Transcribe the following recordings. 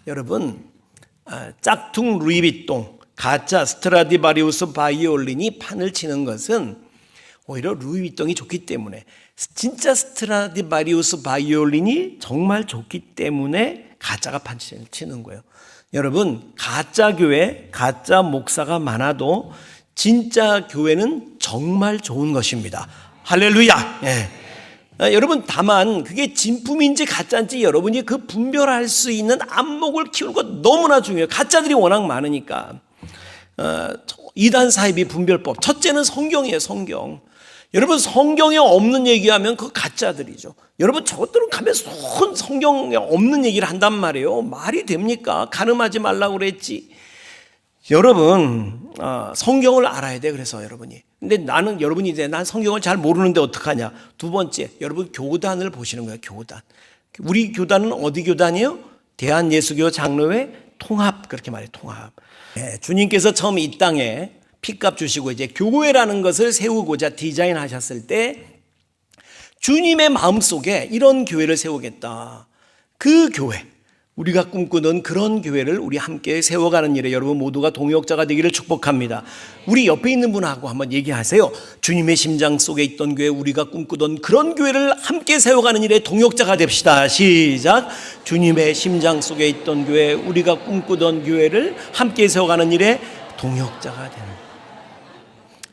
여러분, 짝퉁 루이비통, 가짜 스트라디바리우스 바이올린이 판을 치는 것은 오히려 루이비통이 좋기 때문에, 진짜 스트라디바리우스 바이올린이 정말 좋기 때문에 가짜가 판을 치는 거예요. 여러분, 가짜 교회, 가짜 목사가 많아도 진짜 교회는 정말 좋은 것입니다. 할렐루야. 여러분, 다만 그게 진품인지 가짜인지 여러분이 그 분별할 수 있는 안목을 키우는 것 너무나 중요해요. 가짜들이 워낙 많으니까. 이단 사이비 분별법, 첫째는 성경이에요. 성경. 여러분, 성경에 없는 얘기하면 그 가짜들이죠. 여러분, 저것들은 가면서 성경에 없는 얘기를 한단 말이에요. 말이 됩니까? 간음하지 말라고 그랬지. 여러분, 성경을 알아야 돼. 그래서 여러분이. 근데 여러분이 이제 난 성경을 잘 모르는데 어떡하냐. 두 번째, 여러분 교단을 보시는 거예요. 교단. 우리 교단은 어디 교단이에요? 대한예수교 장로회 통합, 그렇게 말해요. 통합. 주님께서 처음 이 땅에 피값 주시고 이제 교회라는 것을 세우고자 디자인하셨을 때 주님의 마음속에 이런 교회를 세우겠다. 그 교회, 우리가 꿈꾸는 그런 교회를 우리 함께 세워가는 일에 여러분 모두가 동역자가 되기를 축복합니다. 우리 옆에 있는 분하고 한번 얘기하세요. 주님의 심장 속에 있던 교회, 우리가 꿈꾸던 그런 교회를 함께 세워가는 일에 동역자가 됩시다. 시작. 주님의 심장 속에 있던 교회, 우리가 꿈꾸던 교회를 함께 세워가는 일에 동역자가 되는,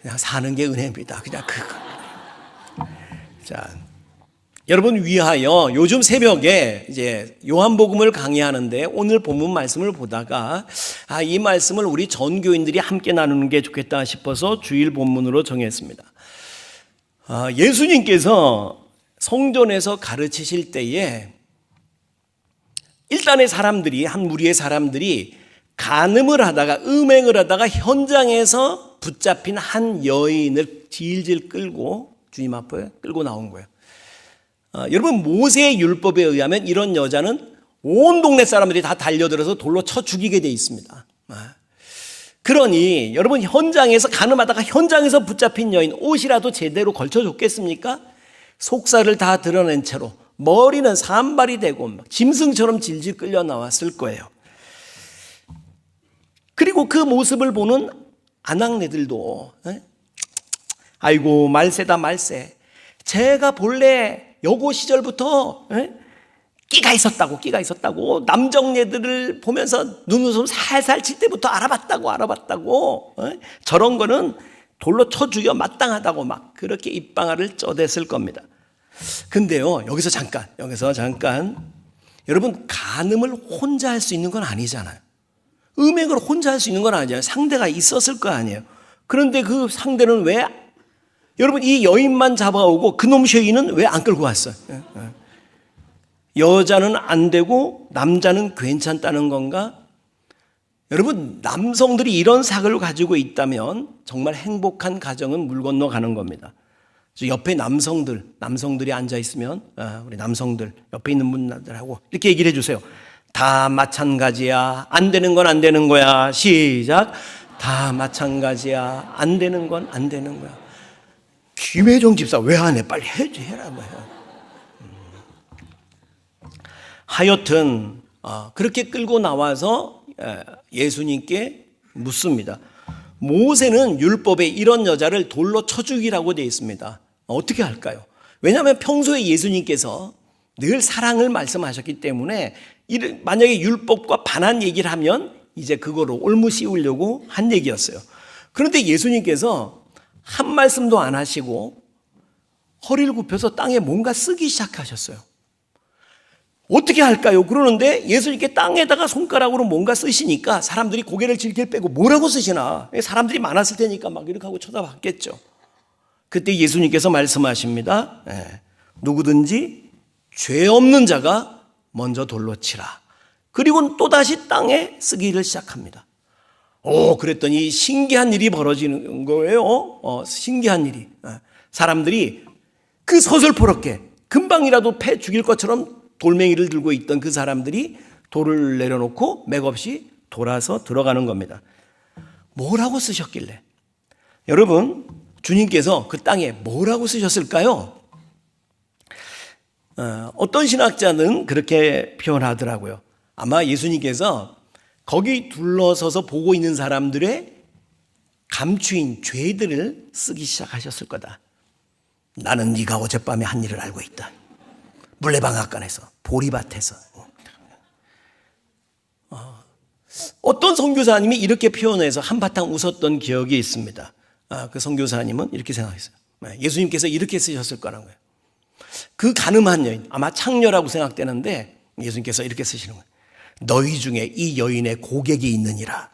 그냥 사는 게 은혜입니다. 그냥 그거. 자, 여러분 위하여 요즘 새벽에 이제 요한복음을 강의하는데 오늘 본문 말씀을 보다가 이 말씀을 우리 전교인들이 함께 나누는 게 좋겠다 싶어서 주일 본문으로 정했습니다. 예수님께서 성전에서 가르치실 때에 일단의 사람들이, 한 무리의 사람들이 간음을 하다가, 음행을 하다가 현장에서 붙잡힌 한 여인을 질질 끌고 주님 앞에 끌고 나온 거예요. 여러분, 모세의 율법에 의하면 이런 여자는 온 동네 사람들이 다 달려들어서 돌로 쳐 죽이게 돼 있습니다. 그러니 여러분, 현장에서 간음하다가 현장에서 붙잡힌 여인, 옷이라도 제대로 걸쳐줬겠습니까? 속살을 다 드러낸 채로 머리는 산발이 되고 짐승처럼 질질 끌려 나왔을 거예요. 그리고 그 모습을 보는 아낙네들도 아이고 말세다 말세, 제가 본래 여고 시절부터 끼가 있었다고 남정네들을 보면서 눈웃음 살살 칠 때부터 알아봤다고 저런 거는 돌로 쳐 죽여 마땅하다고 막 그렇게 입방아를 쪄댔을 겁니다. 근데요, 여기서 잠깐 여러분, 간음을 혼자 할 수 있는 건 아니잖아요. 음행을 혼자 할 수 있는 건 아니잖아요. 상대가 있었을 거 아니에요. 그런데 그 상대는 왜, 여러분, 이 여인만 잡아오고 그놈 쉐이는 왜 안 끌고 왔어요? 여자는 안 되고 남자는 괜찮다는 건가? 여러분, 남성들이 이런 사고를 가지고 있다면 정말 행복한 가정은 물 건너가는 겁니다. 옆에 남성들이 앉아 있으면 우리 남성들 옆에 있는 분들하고 이렇게 얘기를 해주세요. 다 마찬가지야. 안 되는 건 안 되는 거야. 시작. 다 마찬가지야. 안 되는 건 안 되는 거야. 김혜정 집사 왜 안 해? 빨리 해라. 하여튼 그렇게 끌고 나와서 예수님께 묻습니다. 모세는 율법에 이런 여자를 돌로 쳐 죽이라고 되어 있습니다. 어떻게 할까요? 왜냐하면 평소에 예수님께서 늘 사랑을 말씀하셨기 때문에 만약에 율법과 반한 얘기를 하면 이제 그거로 올무 씌우려고 한 얘기였어요. 그런데 예수님께서 한 말씀도 안 하시고 허리를 굽혀서 땅에 뭔가 쓰기 시작하셨어요. 어떻게 할까요? 그러는데 예수님께 땅에다가 손가락으로 뭔가 쓰시니까 사람들이 고개를 질질 빼고 뭐라고 쓰시나? 사람들이 많았을 테니까 막 이렇게 하고 쳐다봤겠죠. 그때 예수님께서 말씀하십니다. 누구든지 죄 없는 자가 먼저 돌로 치라. 그리고 또다시 땅에 쓰기를 시작합니다. 그랬더니 신기한 일이 벌어지는 거예요. 신기한 일이. 사람들이 그 서슬퍼렇게 금방이라도 패 죽일 것처럼 돌멩이를 들고 있던 그 사람들이 돌을 내려놓고 맥없이 돌아서 들어가는 겁니다. 뭐라고 쓰셨길래? 여러분, 주님께서 그 땅에 뭐라고 쓰셨을까요? 어떤 신학자는 그렇게 표현하더라고요. 아마 예수님께서 거기 둘러서서 보고 있는 사람들의 감추인 죄들을 쓰기 시작하셨을 거다. 나는 네가 어젯밤에 한 일을 알고 있다. 물레방앗간에서, 보리밭에서. 어떤 선교사님이 이렇게 표현해서 한바탕 웃었던 기억이 있습니다. 그 선교사님은 이렇게 생각했어요. 예수님께서 이렇게 쓰셨을 거라는 거예요. 그 가늠한 여인, 아마 창녀라고 생각되는데 예수님께서 이렇게 쓰시는 거예요. 너희 중에 이 여인의 고객이 있느니라.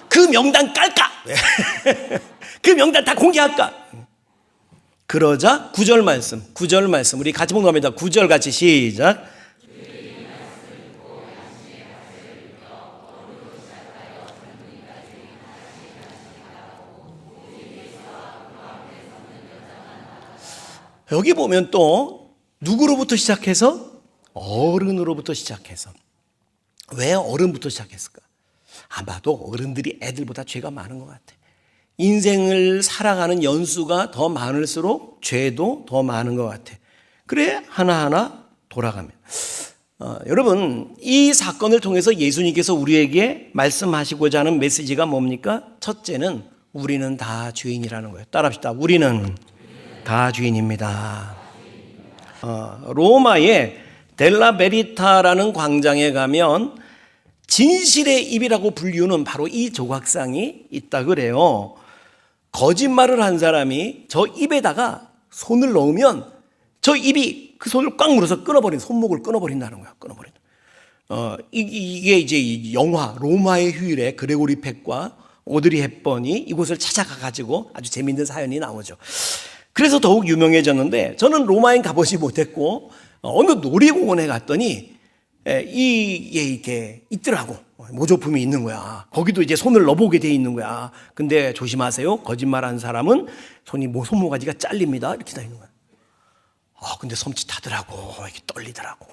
그 명단 깔까? 그 명단 다 공개할까? 그러자 9절 말씀 우리 같이 봉독합니다. 9절 같이 시작. 여기 보면 또 누구로부터 시작해서? 어른으로부터 시작해서. 왜 어른부터 시작했을까? 아마도 어른들이 애들보다 죄가 많은 것 같아. 인생을 살아가는 연수가 더 많을수록 죄도 더 많은 것 같아. 그래 하나하나 돌아가면 여러분, 이 사건을 통해서 예수님께서 우리에게 말씀하시고자 하는 메시지가 뭡니까? 첫째는 우리는 다 죄인이라는 거예요. 따라합시다. 우리는 다 죄인입니다. 로마의 델라베리타라는 광장에 가면 진실의 입이라고 불리우는 바로 이 조각상이 있다 그래요. 거짓말을 한 사람이 저 입에다가 손을 넣으면 저 입이 그 손을 꽉 물어서 손목을 끊어버린다는 거야. 이게 이제 영화 로마의 휴일에 그레고리 팩과 오드리 헵번이 이곳을 찾아가가지고 아주 재미있는 사연이 나오죠. 그래서 더욱 유명해졌는데 저는 로마엔 가보지 못했고 어느 놀이공원에 갔더니 이게 이렇게 있더라고. 모조품이 있는 거야. 거기도 이제 손을 넣어보게 돼 있는 거야. 근데 조심하세요. 거짓말한 사람은 손모가지가 잘립니다. 이렇게 돼 있는 거야. 근데 섬찟하더라고. 이렇게 떨리더라고.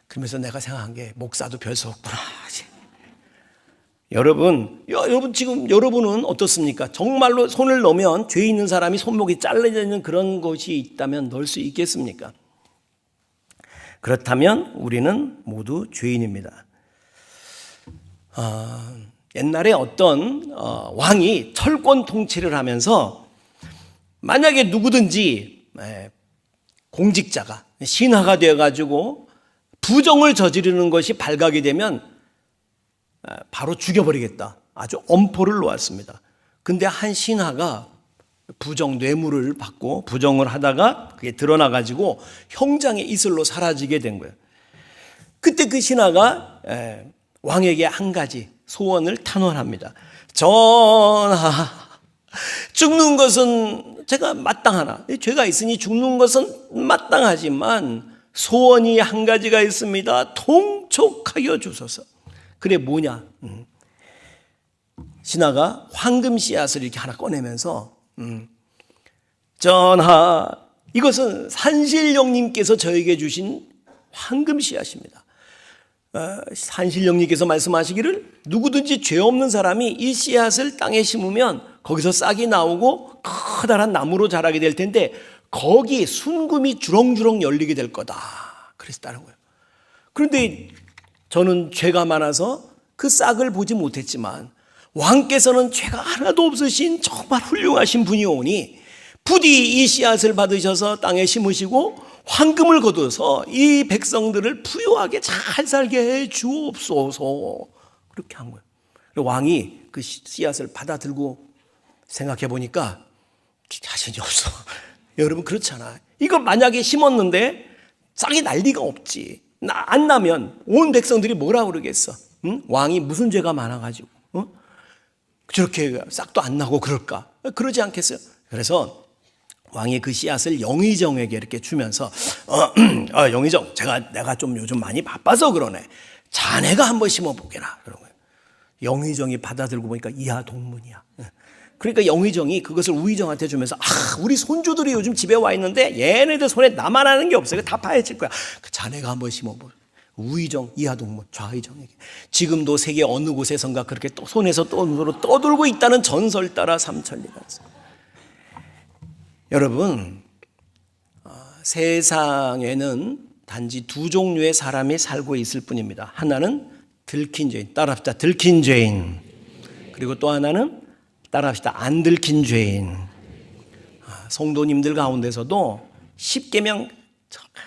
그러면서 내가 생각한 게 목사도 별 수 없구나. 여러분 지금 여러분은 어떻습니까? 정말로 손을 넣으면 죄 있는 사람이 손목이 잘려져 있는 그런 것이 있다면 넣을 수 있겠습니까? 그렇다면 우리는 모두 죄인입니다. 옛날에 어떤 왕이 철권 통치를 하면서 만약에 누구든지 공직자가 신하가 되어가지고 부정을 저지르는 것이 발각이 되면 바로 죽여버리겠다. 아주 엄포를 놓았습니다. 근데 한 신하가 부정 뇌물을 받고 부정을 하다가 그게 드러나가지고 형장의 이슬로 사라지게 된 거예요. 그때 그 신하가 왕에게 한 가지 소원을 탄원합니다. 전하, 죽는 것은 제가 마땅하나 죄가 있으니 죽는 것은 마땅하지만 소원이 한 가지가 있습니다. 통촉하여 주소서. 그래 뭐냐? 신하가 황금 씨앗을 이렇게 하나 꺼내면서 전하, 이것은 산신령님께서 저에게 주신 황금 씨앗입니다. 산신령님께서 말씀하시기를 누구든지 죄 없는 사람이 이 씨앗을 땅에 심으면 거기서 싹이 나오고 커다란 나무로 자라게 될 텐데 거기 순금이 주렁주렁 열리게 될 거다. 그랬다는 거예요. 그런데 저는 죄가 많아서 그 싹을 보지 못했지만 왕께서는 죄가 하나도 없으신 정말 훌륭하신 분이오니 부디 이 씨앗을 받으셔서 땅에 심으시고 황금을 거둬서 이 백성들을 부유하게 잘 살게 해 주옵소서. 그렇게 한 거예요. 왕이 그 씨앗을 받아들고 생각해 보니까 자신이 없어. 여러분 그렇잖아. 이거 만약에 심었는데 싹이 날 리가 없지. 안 나면 온 백성들이 뭐라 그러겠어? 응? 왕이 무슨 죄가 많아가지고 저렇게 싹도 안 나고 그럴까? 그러지 않겠어요? 그래서 왕이 그 씨앗을 영의정에게 이렇게 주면서 영의정, 내가 좀 요즘 많이 바빠서 그러네. 자네가 한번 심어보게라. 그런 거예요. 영의정이 받아들고 보니까 이하 동문이야. 그러니까 영의정이 그것을 우의정한테 주면서 우리 손주들이 요즘 집에 와 있는데 얘네들 손에 나만 하는 게 없어요. 다 파헤칠 거야. 자네가 한번 심어보. 우의정, 이하동문, 좌의정에게. 지금도 세계 어느 곳에선가 그렇게 또 손에서 손으로 떠들고 있다는 전설 따라 삼천리가 있습니다. 여러분, 세상에는 단지 두 종류의 사람이 살고 있을 뿐입니다. 하나는 들킨 죄인, 따라합시다. 들킨 죄인. 그리고 또 하나는 따라합시다. 안 들킨 죄인. 성도님들 가운데서도 10계명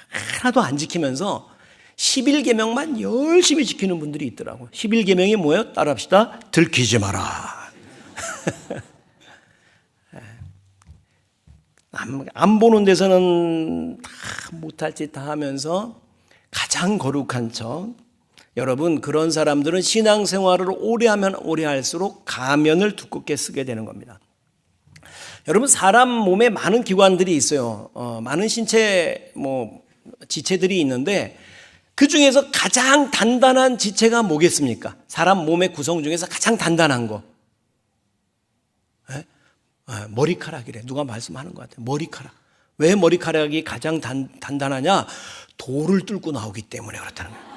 하나도 안 지키면서 11계명만 열심히 지키는 분들이 있더라고요. 11계명이 뭐예요? 따라합시다. 들키지 마라. 안 보는 데서는 다 못할 짓 다 하면서 가장 거룩한 척. 여러분, 그런 사람들은 신앙생활을 오래 하면 오래 할수록 가면을 두껍게 쓰게 되는 겁니다. 여러분, 사람 몸에 많은 기관들이 있어요. 많은 신체 지체들이 있는데 그 중에서 가장 단단한 지체가 뭐겠습니까? 사람 몸의 구성 중에서 가장 단단한 거. 머리카락이래. 누가 말씀하는 것 같아요. 머리카락. 왜 머리카락이 가장 단단하냐? 돌을 뚫고 나오기 때문에 그렇다는 거예요.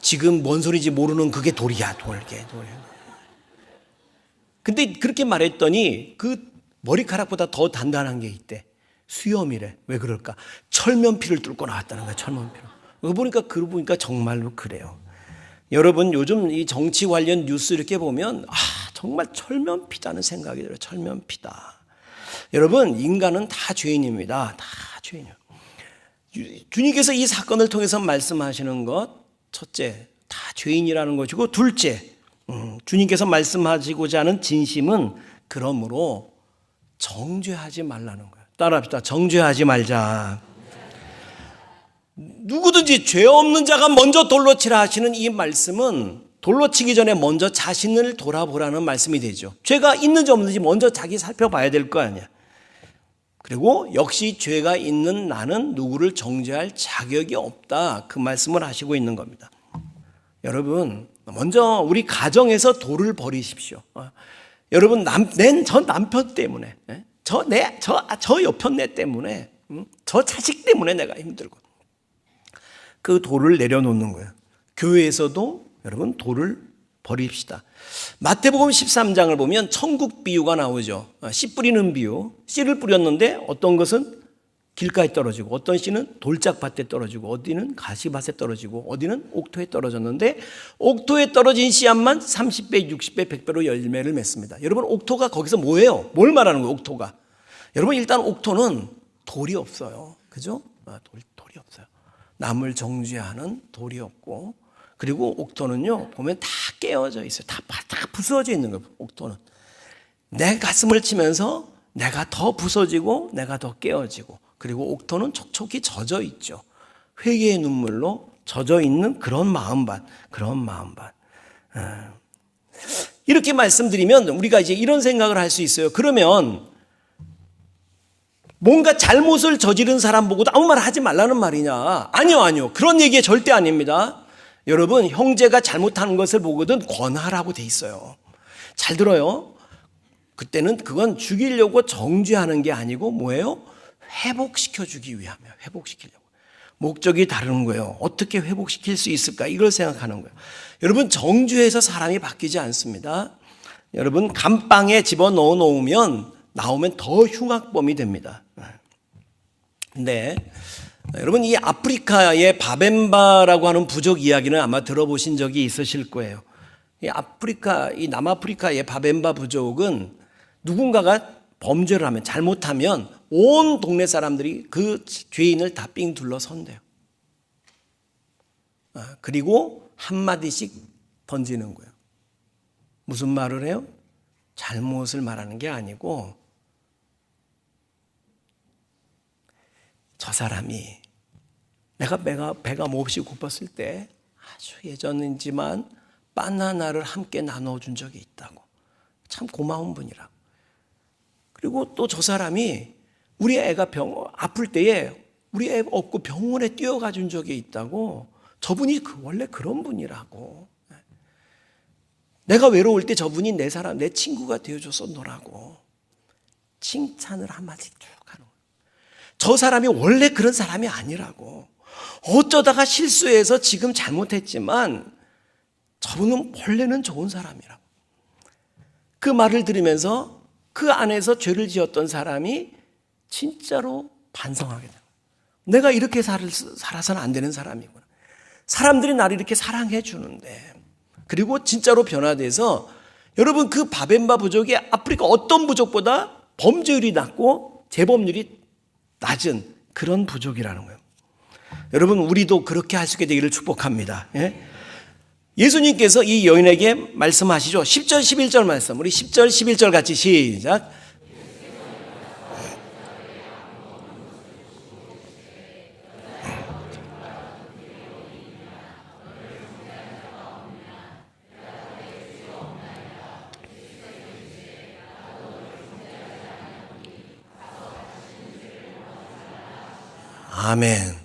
지금 뭔 소리인지 모르는 그게 돌이야. 돌이야. 근데 그렇게 말했더니 그 머리카락보다 더 단단한 게 있대. 수염이래. 왜 그럴까? 철면피를 뚫고 나왔다는 거야. 철면피를. 그러고 보니까 정말로 그래요. 여러분, 요즘 이 정치 관련 뉴스 이렇게 보면 정말 철면피다는 생각이 들어요. 철면피다. 여러분, 인간은 다 죄인입니다. 다 죄인이에요. 주님께서 이 사건을 통해서 말씀하시는 것, 첫째, 다 죄인이라는 것이고, 둘째, 주님께서 말씀하시고자 하는 진심은 그러므로 정죄하지 말라는 거예요. 따라합시다. 정죄하지 말자. 누구든지 죄 없는 자가 먼저 돌로 치라 하시는 이 말씀은 돌로 치기 전에 먼저 자신을 돌아보라는 말씀이 되죠. 죄가 있는지 없는지 먼저 자기 살펴봐야 될 거 아니야. 그리고 역시 죄가 있는 나는 누구를 정죄할 자격이 없다. 그 말씀을 하시고 있는 겁니다. 여러분, 먼저 우리 가정에서 돌을 버리십시오. 여러분, 저 남편 때문에, 저 여편네 때문에, 저 자식 때문에 내가 힘들고. 그 돌을 내려놓는 거예요. 교회에서도 여러분 돌을 버립시다. 마태복음 13장을 보면 천국 비유가 나오죠. 씨 뿌리는 비유. 씨를 뿌렸는데 어떤 것은 길가에 떨어지고 어떤 씨는 돌짝밭에 떨어지고 어디는 가시밭에 떨어지고 어디는 옥토에 떨어졌는데 옥토에 떨어진 씨앗만 30배, 60배, 100배로 열매를 맺습니다. 여러분, 옥토가 거기서 뭐예요? 뭘 말하는 거예요? 옥토가. 여러분, 일단 옥토는 돌이 없어요. 그죠? 돌이 없어요. 남을 정죄하는 돌이 없고, 그리고 옥토는요 보면 다 깨어져 있어요. 다 부서져 있는 거예요. 옥토는 내 가슴을 치면서 내가 더 부서지고 내가 더 깨어지고, 그리고 옥토는 촉촉히 젖어 있죠. 회개의 눈물로 젖어 있는 그런 마음밭. 이렇게 말씀드리면 우리가 이제 이런 생각을 할 수 있어요. 그러면 뭔가 잘못을 저지른 사람 보고도 아무 말 하지 말라는 말이냐? 아니요. 그런 얘기 절대 아닙니다. 여러분, 형제가 잘못하는 것을 보거든 권하라고 돼 있어요. 잘 들어요. 그때는 그건 죽이려고 정죄하는 게 아니고 뭐예요? 회복시켜주기 위함이에요. 회복시키려고. 목적이 다른 거예요. 어떻게 회복시킬 수 있을까? 이걸 생각하는 거예요. 여러분, 정죄해서 사람이 바뀌지 않습니다. 여러분, 감방에 집어넣어 놓으면 나오면 더 흉악범이 됩니다. 근데 여러분, 이 아프리카의 바벤바라고 하는 부족 이야기는 아마 들어보신 적이 있으실 거예요. 이 남아프리카의 바벤바 부족은 누군가가 범죄를 하면, 잘못하면 온 동네 사람들이 그 죄인을 다 삥 둘러선대요. 그리고 한마디씩 던지는 거예요. 무슨 말을 해요? 잘못을 말하는 게 아니고, 저 사람이 내가 배가 몹시 고팠을 때 아주 예전이지만 바나나를 함께 나눠준 적이 있다고. 참 고마운 분이라고. 그리고 또 저 사람이 우리 애가 아플 때에 우리 애 업고 병원에 뛰어가 준 적이 있다고. 저분이 원래 그런 분이라고. 내가 외로울 때 저분이 내 친구가 되어줬었노라고. 칭찬을 한마디 쭉 하는 거예요. 저 사람이 원래 그런 사람이 아니라고. 어쩌다가 실수해서 지금 잘못했지만 저분은 원래는 좋은 사람이라고. 그 말을 들으면서 그 안에서 죄를 지었던 사람이 진짜로 반성하게 돼요. 내가 이렇게 살아서는 안 되는 사람이구나. 사람들이 나를 이렇게 사랑해 주는데. 그리고 진짜로 변화돼서 여러분 그 바벤바 부족이 아프리카 어떤 부족보다 범죄율이 낮고 재범률이 낮은 그런 부족이라는 거예요. 여러분 우리도 그렇게 할 수 있게 되기를 축복합니다. 예수님께서 이 여인에게 말씀하시죠. 10절 11절 말씀. 우리 10절 11절 같이 시작. 아멘.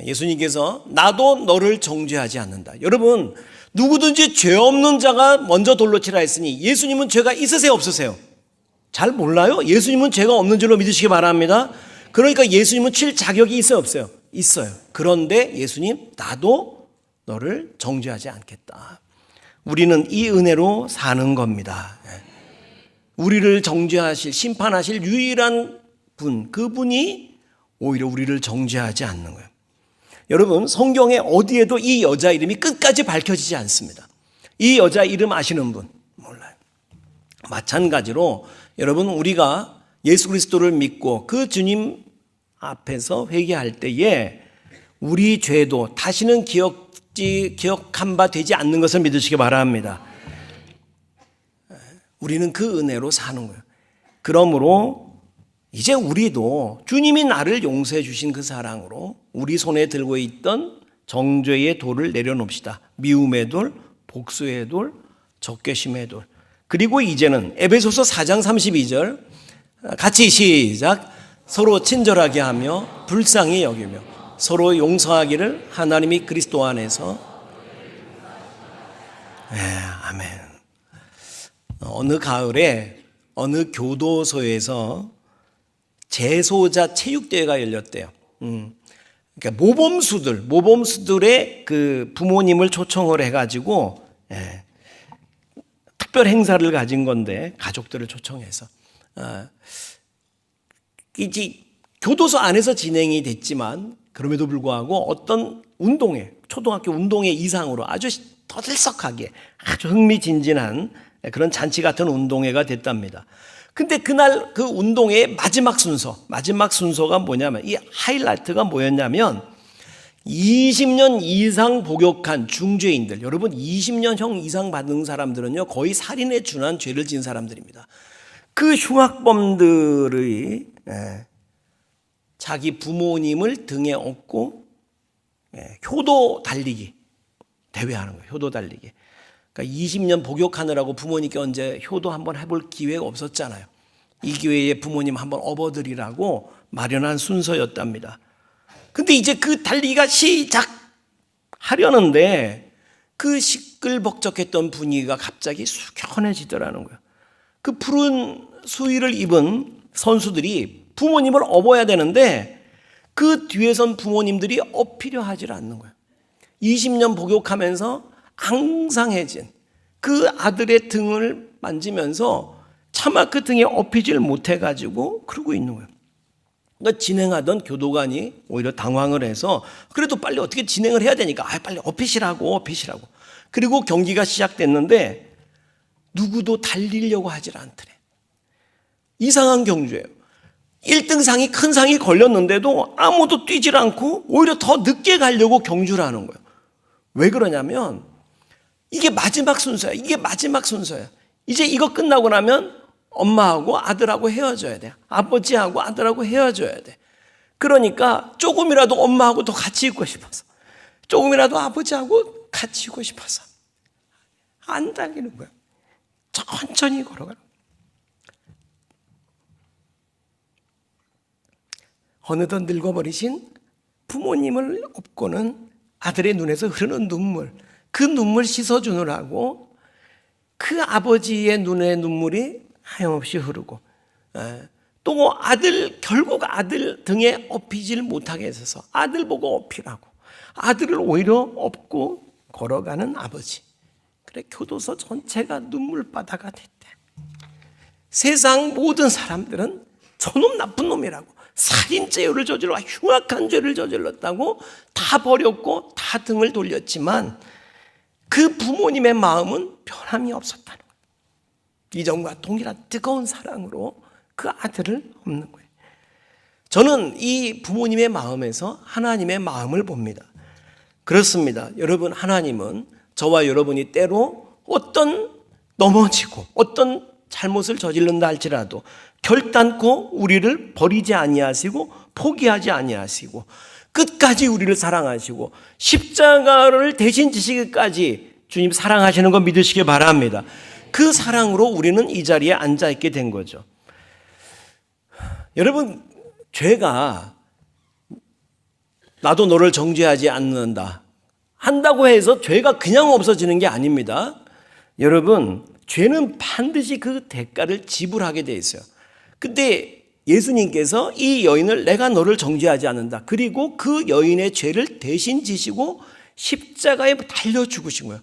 예수님께서 나도 너를 정죄하지 않는다. 여러분 누구든지 죄 없는 자가 먼저 돌로 치라 했으니 예수님은 죄가 있으세요 없으세요? 잘 몰라요? 예수님은 죄가 없는 줄로 믿으시기 바랍니다. 그러니까 예수님은 칠 자격이 있어요 없어요? 있어요. 그런데 예수님 나도 너를 정죄하지 않겠다. 우리는 이 은혜로 사는 겁니다. 우리를 정죄하실 심판하실 유일한 분, 그분이 오히려 우리를 정죄하지 않는 거예요. 여러분 성경에 어디에도 이 여자 이름이 끝까지 밝혀지지 않습니다. 이 여자 이름 아시는 분? 몰라요. 마찬가지로 여러분 우리가 예수 그리스도를 믿고 그 주님 앞에서 회개할 때에 우리 죄도 다시는 기억한 바 되지 않는 것을 믿으시기 바랍니다. 우리는 그 은혜로 사는 거예요. 그러므로 이제 우리도 주님이 나를 용서해 주신 그 사랑으로 우리 손에 들고 있던 정죄의 돌을 내려놓읍시다. 미움의 돌, 복수의 돌, 적개심의 돌. 그리고 이제는 에베소서 4장 32절 같이 시작. 서로 친절하게 하며 불쌍히 여기며 서로 용서하기를 하나님이 그리스도 안에서. 아멘. 어느 가을에 어느 교도소에서 재소자 체육대회가 열렸대요. 그러니까 모범수들의 그 부모님을 초청을 해가지고 특별 행사를 가진 건데 가족들을 초청해서 이제 교도소 안에서 진행이 됐지만 그럼에도 불구하고 어떤 운동회, 초등학교 운동회 이상으로 아주 떠들썩하게 아주 흥미진진한 그런 잔치 같은 운동회가 됐답니다. 근데 그날 그 운동회의 마지막 순서가 뭐냐면 이 하이라이트가 뭐였냐면 20년 이상 복역한 중죄인들, 여러분 20년형 이상 받은 사람들은요 거의 살인에 준한 죄를 지은 사람들입니다. 그 흉악범들의 자기 부모님을 등에 업고 효도 달리기 대회하는 거예요. 효도 달리기. 그러니까 20년 복역하느라고 부모님께 언제 효도 한번 해볼 기회가 없었잖아요. 이 기회에 부모님 한번 업어드리라고 마련한 순서였답니다. 근데 이제 그 달리기가 시작하려는데 그 시끌벅적했던 분위기가 갑자기 숙연해지더라는 거예요. 그 푸른 수의를 입은 선수들이 부모님을 업어야 되는데 그 뒤에 선 부모님들이 업히려 하질 않는 거예요. 20년 복역하면서 앙상해진 그 아들의 등을 만지면서 차마 그 등에 업히질 못해가지고 그러고 있는 거예요. 그러니까 진행하던 교도관이 오히려 당황을 해서 그래도 빨리 어떻게 진행을 해야 되니까 빨리 업히시라고. 그리고 경기가 시작됐는데 누구도 달리려고 하질 않더래. 이상한 경주예요. 1등상이 큰 상이 걸렸는데도 아무도 뛰질 않고 오히려 더 늦게 가려고 경주를 하는 거예요. 왜 그러냐면 이게 마지막 순서야. 이제 이거 끝나고 나면 엄마하고 아들하고 헤어져야 돼. 아버지하고 아들하고 헤어져야 돼. 그러니까 조금이라도 엄마하고 더 같이 있고 싶어서, 조금이라도 아버지하고 같이 있고 싶어서 안 달리는 거야. 천천히 걸어가. 어느덧 늙어버리신 부모님을 업고는 아들의 눈에서 흐르는 눈물, 그 눈물 씻어주느라고 그 아버지의 눈에 눈물이 하염없이 흐르고, 또 결국 아들 등에 업히질 못하게 해서 아들 보고 업히라고 아들을 오히려 업고 걸어가는 아버지. 그래 교도소 전체가 눈물바다가 됐대. 세상 모든 사람들은 저놈 나쁜 놈이라고, 살인죄를 저질러 흉악한 죄를 저질렀다고 다 버렸고 다 등을 돌렸지만 그 부모님의 마음은 변함이 없었다는 거예요. 이전과 동일한 뜨거운 사랑으로 그 아들을 없는 거예요. 저는 이 부모님의 마음에서 하나님의 마음을 봅니다. 그렇습니다. 여러분, 하나님은 저와 여러분이 때로 어떤 넘어지고 어떤 잘못을 저질른다 할지라도 결단코 우리를 버리지 아니하시고 포기하지 아니하시고 끝까지 우리를 사랑하시고 십자가를 대신 지시기까지 주님 사랑하시는 거 믿으시기 바랍니다. 그 사랑으로 우리는 이 자리에 앉아있게 된 거죠. 여러분, 죄가 나도 너를 정죄하지 않는다 한다고 해서 죄가 그냥 없어지는 게 아닙니다. 여러분, 죄는 반드시 그 대가를 지불하게 돼 있어요. 근데 예수님께서 이 여인을 내가 너를 정죄하지 않는다, 그리고 그 여인의 죄를 대신 지시고 십자가에 달려 죽으신 거예요.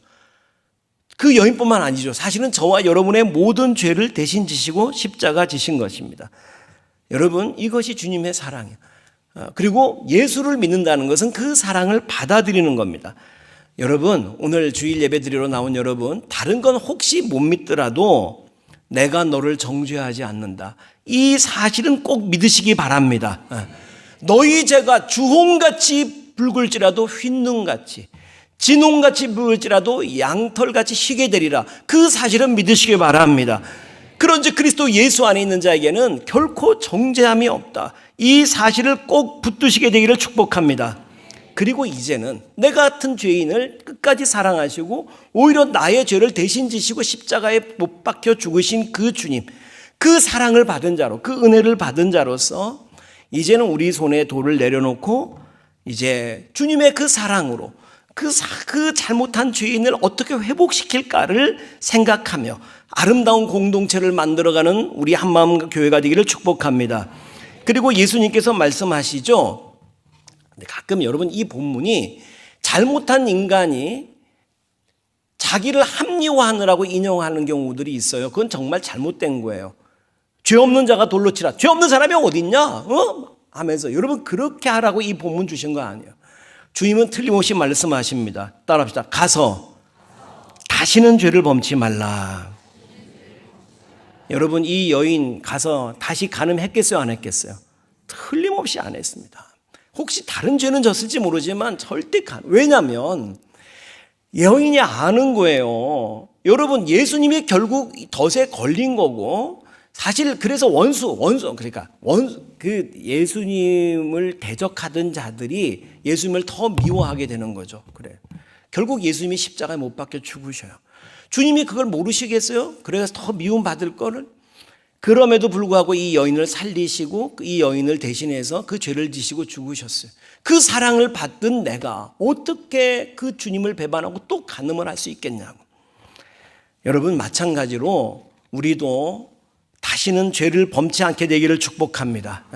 그 여인뿐만 아니죠. 사실은 저와 여러분의 모든 죄를 대신 지시고 십자가 지신 것입니다. 여러분, 이것이 주님의 사랑이에요. 그리고 예수를 믿는다는 것은 그 사랑을 받아들이는 겁니다. 여러분, 오늘 주일 예배 드리러 나온 여러분, 다른 건 혹시 못 믿더라도 내가 너를 정죄하지 않는다, 이 사실은 꼭 믿으시기 바랍니다. 너희 죄가 주홍같이 붉을지라도 흰눈같이, 진홍같이 붉을지라도 양털같이 희게 되리라, 그 사실은 믿으시기 바랍니다. 그런즉 그리스도 예수 안에 있는 자에게는 결코 정죄함이 없다, 이 사실을 꼭 붙드시게 되기를 축복합니다. 그리고 이제는 내 같은 죄인을 끝까지 사랑하시고 오히려 나의 죄를 대신 지시고 십자가에 못 박혀 죽으신 그 주님, 그 사랑을 받은 자로, 그 은혜를 받은 자로서 이제는 우리 손에 돌을 내려놓고 이제 주님의 그 사랑으로 그 잘못한 죄인을 어떻게 회복시킬까를 생각하며 아름다운 공동체를 만들어가는 우리 한마음 교회가 되기를 축복합니다. 그리고 예수님께서 말씀하시죠. 가끔 여러분, 이 본문이 잘못한 인간이 자기를 합리화하느라고 인용하는 경우들이 있어요. 그건 정말 잘못된 거예요. 죄 없는 자가 돌로 치라. 죄 없는 사람이 어딨냐? 하면서 여러분, 그렇게 하라고 이 본문 주신 거 아니에요. 주님은 틀림없이 말씀하십니다. 따라합시다. 가서 다시는 죄를 범치 말라. 여러분, 이 여인 가서 다시 간음했겠어요, 안 했겠어요? 틀림없이 안 했습니다. 혹시 다른 죄는 졌을지 모르지만 절대 왜냐하면 여인이 아는 거예요. 여러분, 예수님이 결국 덫에 걸린 거고, 사실 그래서 그러니까 그 예수님을 대적하던 자들이 예수님을 더 미워하게 되는 거죠. 그래. 결국 예수님이 십자가에 못 박혀 죽으셔요. 주님이 그걸 모르시겠어요? 그래서 더 미움 받을 거를. 그럼에도 불구하고 이 여인을 살리시고 이 여인을 대신해서 그 죄를 지시고 죽으셨어요. 그 사랑을 받던 내가 어떻게 그 주님을 배반하고 또 간음을 할 수 있겠냐고. 여러분, 마찬가지로 우리도 다시는 죄를 범치 않게 되기를 축복합니다.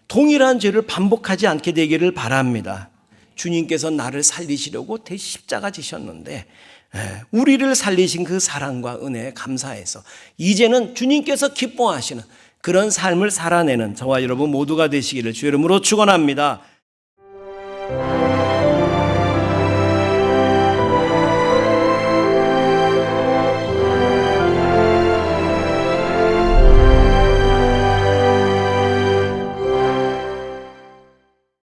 동일한 죄를 반복하지 않게 되기를 바랍니다. 주님께서 나를 살리시려고 십자가 지셨는데 우리를 살리신 그 사랑과 은혜에 감사해서 이제는 주님께서 기뻐하시는 그런 삶을 살아내는 저와 여러분 모두가 되시기를 주의 이름으로 축원합니다.